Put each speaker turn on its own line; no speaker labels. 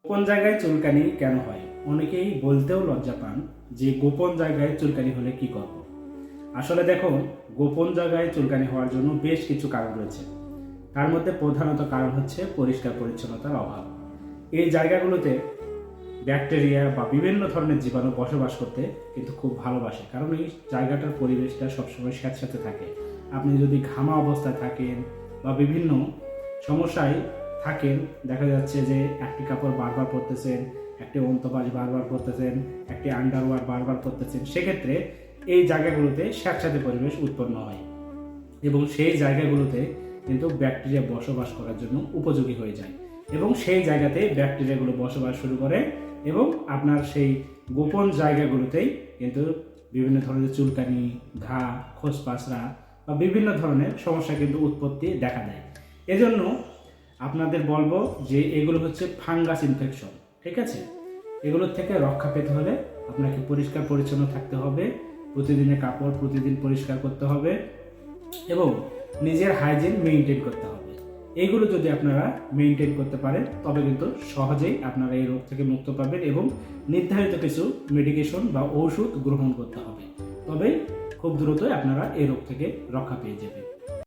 গোপন জায়গায় চুলকানি কেন হয়? অনেকেই বলতেও লজ্জা পান যে গোপন জায়গায় চুলকানি হলে কি করব। আসলে দেখুন, গোপন জায়গায় চুলকানি হওয়ার জন্য বেশ কিছু কারণ রয়েছে। তার মধ্যে প্রধানত কারণ হচ্ছে পরিষ্কার পরিচ্ছন্নতার অভাব। এই জায়গাগুলোতে ব্যাকটেরিয়া বা বিভিন্ন ধরনের জীবাণু বসবাস করতে কিন্তু খুব ভালোবাসে, কারণ এই জায়গাটার পরিবেশটা সবসময় স্যাঁতস্যাঁতে থাকে। আপনি যদি ঘামা অবস্থায় থাকেন বা বিভিন্ন সমস্যায় থাকেন, দেখা যাচ্ছে যে একটি কাপড় বারবার পরতেছেন, একটি অন্তপাশ বারবার পরতেছেন, একটি আন্ডারওয়্যার বারবার পরতেছেন, সেক্ষেত্রে এই জায়গাগুলোতে স্যাঁতস্যাঁতে পরিবেশ উৎপন্ন হয় এবং সেই জায়গাগুলোতে কিন্তু ব্যাকটেরিয়া বসবাস করার জন্য উপযোগী হয়ে যায় এবং সেই জায়গাতে ব্যাকটেরিয়াগুলো বসবাস শুরু করে এবং আপনার সেই গোপন জায়গাগুলোতেই কিন্তু বিভিন্ন ধরনের চুলকানি, ঘা, খোসপাসরা বা বিভিন্ন ধরনের সমস্যা কিন্তু উৎপত্তি দেখা দেয়। এজন্য আপনাদের বলবো যে এগুলো হচ্ছে ফাঙ্গাস ইনফেকশন, ঠিক আছে? এগুলোর থেকে রক্ষা পেতে হলে আপনাকে পরিষ্কার পরিচ্ছন্ন থাকতে হবে, প্রতিদিনের কাপড় প্রতিদিন পরিষ্কার করতে হবে এবং নিজের হাইজিন মেনটেন করতে হবে। এইগুলো যদি আপনারা মেনটেন করতে পারেন তবে কিন্তু সহজেই আপনারা এই রোগ থেকে মুক্ত পাবেন এবং নির্ধারিত কিছু মেডিকেশন বা ঔষধ গ্রহণ করতে হবে, তবেই খুব দ্রুতই আপনারা এই রোগ থেকে রক্ষা পেয়ে যাবেন।